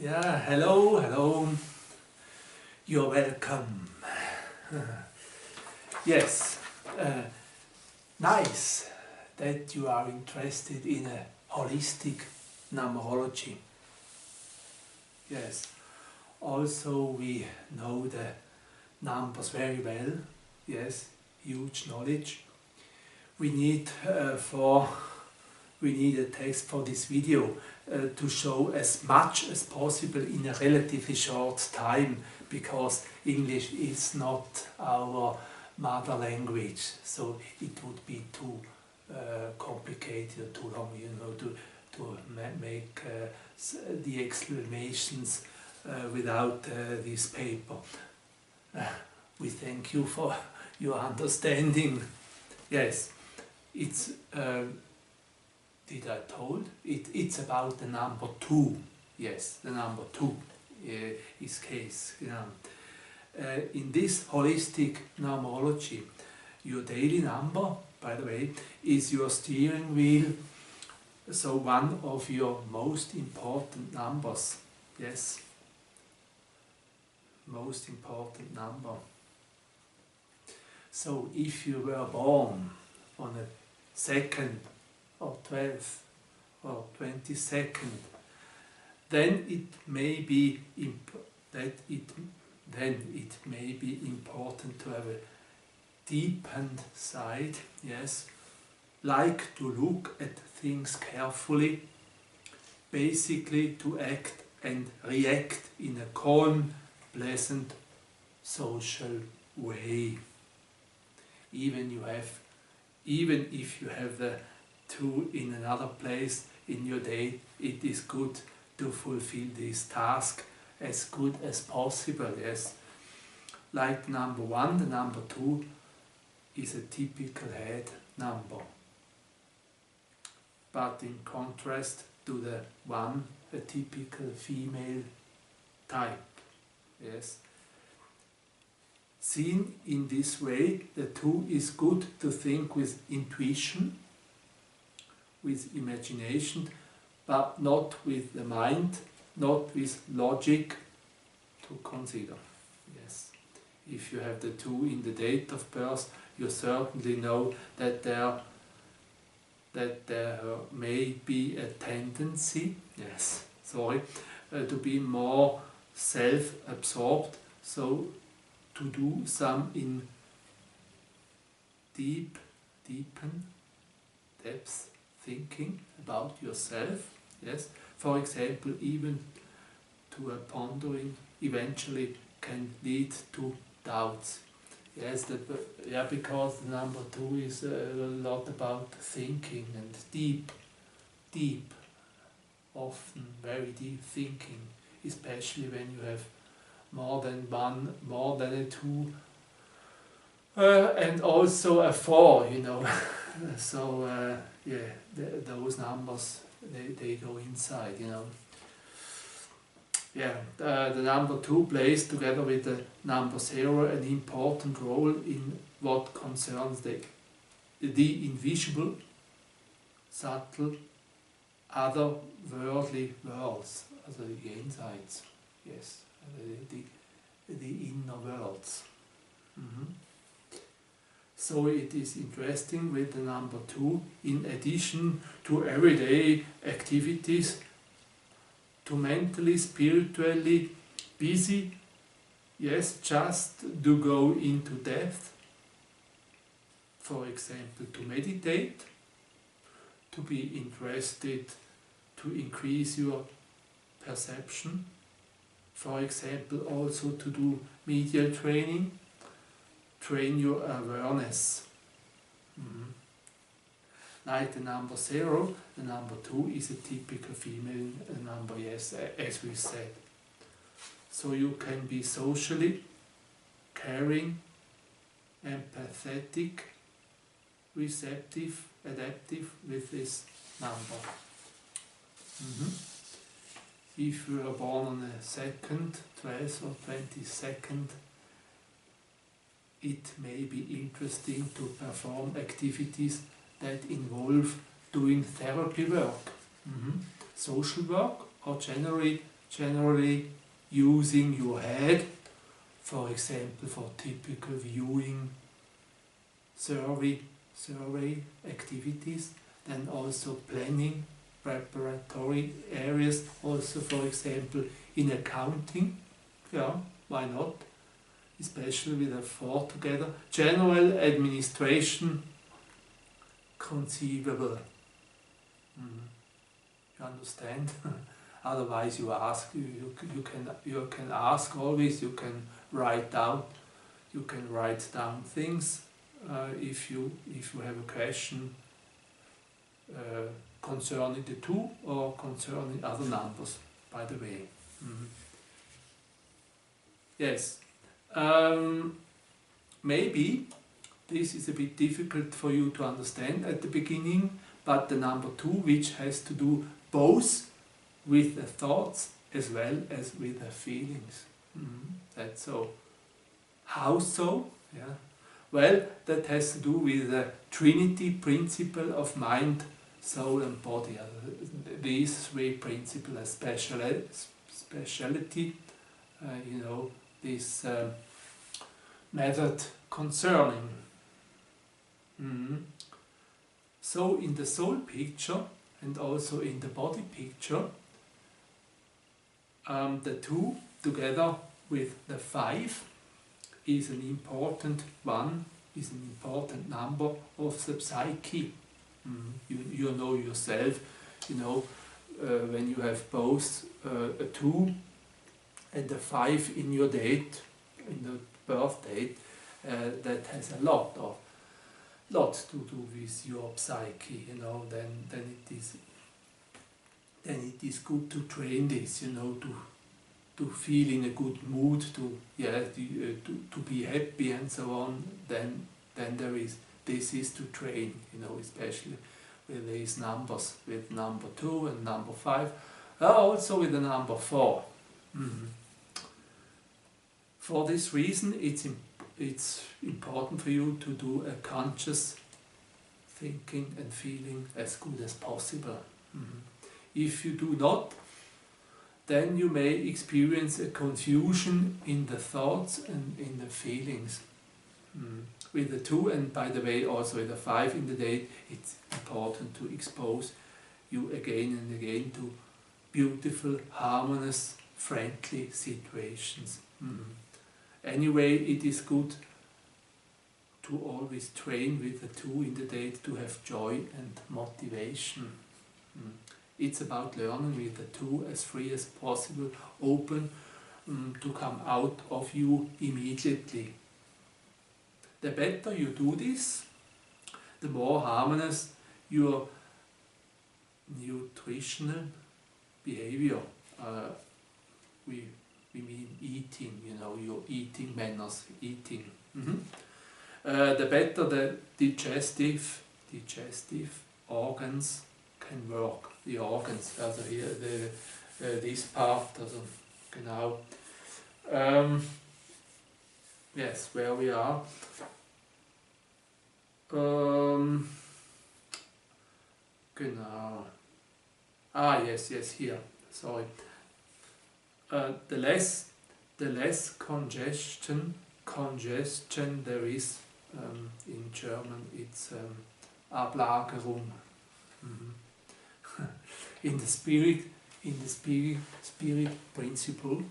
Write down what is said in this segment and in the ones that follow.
Yeah, hello, hello. You're welcome. Yes, nice that you are interested in a holistic numerology. Yes, also we know the numbers very well. Yes, huge knowledge. We need we need a text for this video to show as much as possible in a relatively short time, because English is not our mother language, so it would be too complicated, too long, to make the explanations without this paper. We thank you for your understanding. Yes, it's did I told? It's about the number 2. Yes, the number 2 is case. In this holistic numerology, your daily number, by the way, is your steering wheel, so one of your most important numbers. Yes, most important number. So if you were born on a 2nd or 12th or 22nd, then it may be important to have a deepened side. Yes, like to look at things carefully, basically to act and react in a calm, pleasant, social way. Even if you have the 2 in another place in your day, it is good to fulfill this task as good as possible. Yes, like number 1, the number 2 is a typical head number, but in contrast to the 1, a typical female type. Yes, seen in this way, the 2 is good to think with intuition, with imagination, but not with the mind, not with logic to consider. Yes, if you have the 2 in the date of birth, you certainly know that there may be a tendency, to be more self-absorbed, so to do some in depth thinking about yourself. Yes, for example, even to a pondering eventually can lead to doubts. Yes, because the number 2 is a lot about thinking and deep, often very deep thinking, especially when you have more than a 2, and also a 4, so those numbers, they go inside, the number 2 plays together with the number 0 an important role in what concerns the invisible, subtle, otherworldly worlds, also the insides. Yes, the inner worlds. So it is interesting with the number 2, in addition to everyday activities, to mentally, spiritually busy, yes, just to go into depth, for example, to meditate, to be interested, to increase your perception, for example, also to do medial training, train your awareness. Like the number 0, the number 2 is a typical female number, yes, as we said. So you can be socially caring, empathetic, receptive, adaptive with this number. If you are born on the 2nd, 12th or 22nd, it may be interesting to perform activities that involve doing therapy work, social work, or generally generally using your head, for example, for typical viewing survey activities, then also planning, preparatory areas, also for example in accounting, yeah, why not, especially with a 4 together, general administration, conceivable. You understand? Otherwise you ask, you can ask always, you can write down things if you have a question concerning the 2 or concerning other numbers, by the way. Yes, maybe this is a bit difficult for you to understand at the beginning, but the number 2, which has to do both with the thoughts as well as with the feelings. That's so. How so? Yeah. Well, that has to do with the Trinity principle of mind, soul and body. These 3 principles are speciality, this method concerning. So in the soul picture and also in the body picture, the 2 together with the 5 is an important one, is an important number of the psyche. You know yourself, when you have both a 2 and a 5 in your date, in the birth date, that has a lot to do with your psyche, then it is good to train this, to feel in a good mood, to be happy and so on. Then this is to train, especially with these numbers, with number 2 and number 5, also with the number 4. For this reason, it's important for you to do a conscious thinking and feeling as good as possible. If you do not, then you may experience a confusion in the thoughts and in the feelings. With the 2 and, by the way, also with the 5 in the date, it's important to expose you again and again to beautiful, harmonious, friendly situations. Anyway, it is good to always train with the 2 in the date to have joy and motivation. It's about learning with the 2 as free as possible, open to come out of you immediately. The better you do this, the more harmonious your nutritional behavior. We mean eating, your eating manners, eating. The better the digestive organs can work. The organs, also here, this part, also, genau. Yes, where we are. Genau. Yes, here. Sorry. The less congestion there is, in German it's Ablagerung. In the spirit principle,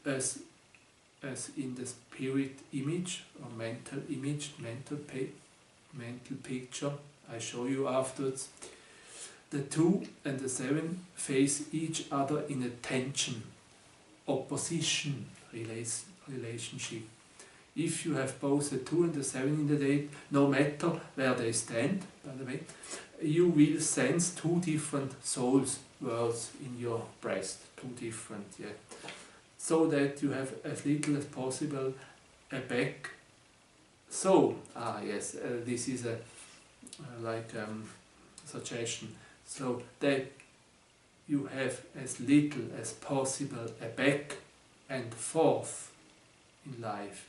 as in the spirit image or mental image, mental picture, I show you afterwards. The 2 and the 7 face each other in a tension, opposition relationship. If you have both the 2 and the 7 in the date, no matter where they stand, by the way, you will sense 2 different souls, worlds in your breast, 2 different, so that you have as little as possible a back. So, yes, this is a suggestion. So that you have as little as possible a back and forth in life.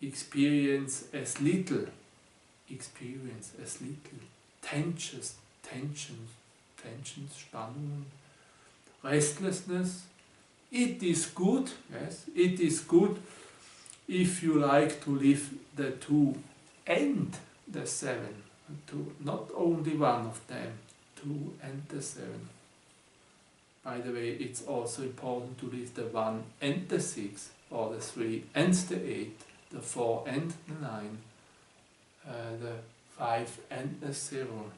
Experience as little tensions, Spannungen, restlessness. It is good, yes, it is good if you like to live the 2 and the 7, not only one of them, 2 and the 7. By the way, it's also important to live the 1 and the 6, or the 3 and the 8, the 4 and the 9, the 5 and the 0.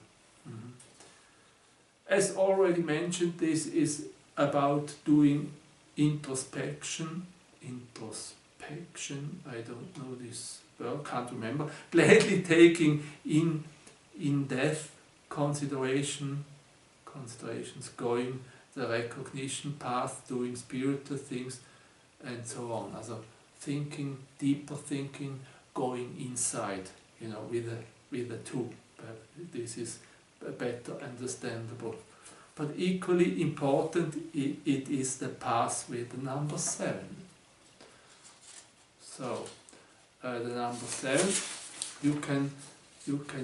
As already mentioned, this is about doing introspection, I don't know this word, can't remember, gladly taking in-depth considerations, going the recognition path, doing spiritual things, and so on. Also thinking, deeper thinking, going inside, with the 2. But this is better understandable. But equally important, it is the path with the number 7. So, the number 7, you can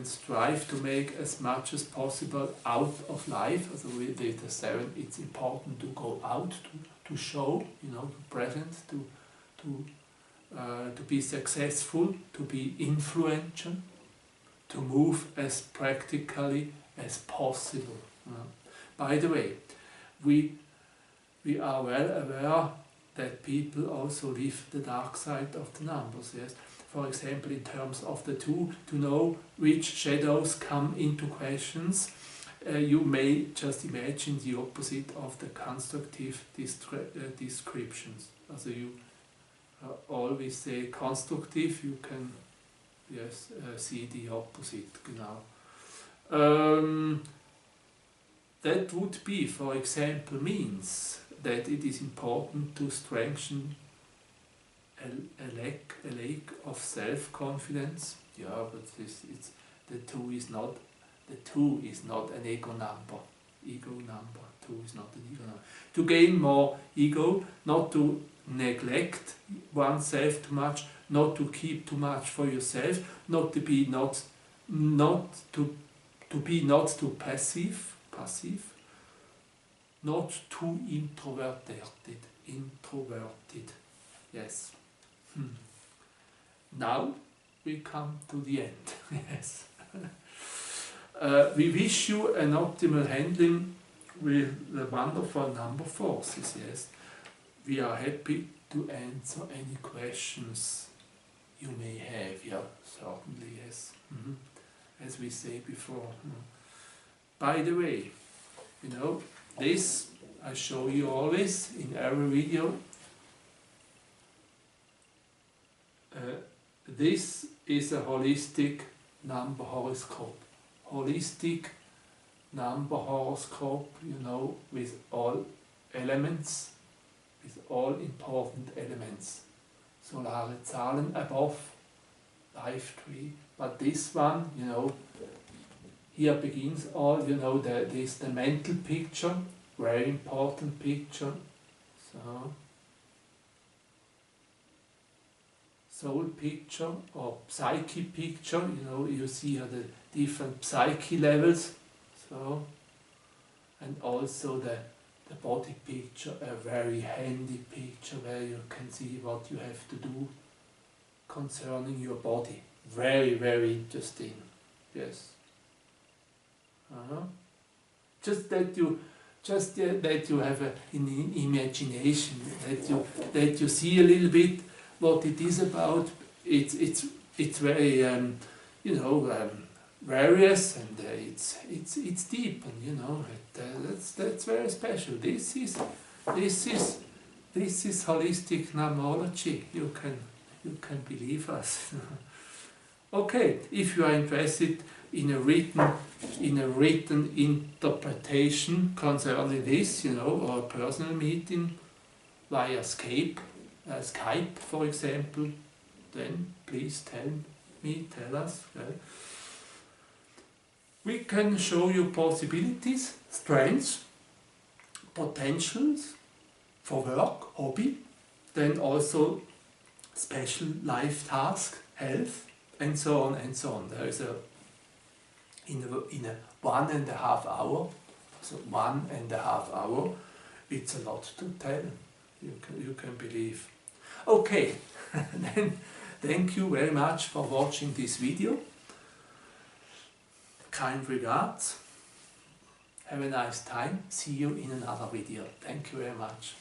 strive to make as much as possible out of life. Also with the 7, it's important to go out, to show, to present, to be successful, to be influential, to move as practically as possible. By the way, we are well aware that people also live the dark side of the numbers. Yes, for example, in terms of the 2, to know which shadows come into questions, you may just imagine the opposite of the constructive descriptions. Also, you always say constructive, you can see the opposite. That would be, for example, means that it is important to strengthen a lack of self-confidence. Yeah, but the 2 is not an ego number. 2 is not an ego number. To gain more ego, not to neglect oneself too much, not to keep too much for yourself, not to be not too passive, not too introverted, yes. Now we come to the end, yes. We wish you an optimal handling with the wonderful number forces, yes. We are happy to answer any questions you may have, yeah, certainly, yes. As we say before. By the way, this I show you always in every video. This is a holistic number horoscope. Holistic number horoscope, with all elements, with all important elements. Solare Zahlen above, life tree. But this one, here begins all, this the mental picture, very important picture. So, soul picture or psyche picture, you see here the different psyche levels. So, and also the body picture, a very handy picture where you can see what you have to do concerning your body. Very, very interesting. Yes. Just that you have an imagination, that you see a little bit what it is about. It's very various, and it's deep, and that's very special. This is holistic numerology. You can believe us. Okay, if you are interested in a written interpretation concerning this, or a personal meeting via Skype, for example, then please tell us. Okay? We can show you possibilities, strengths, potentials for work, hobby, then also special life task, health, and so on and so on. There is in a 1.5 hour, so 1.5 hour, it's a lot to tell, you can believe. Okay, then thank you very much for watching this video. Kind regards. Have a nice time. See you in another video. Thank you very much.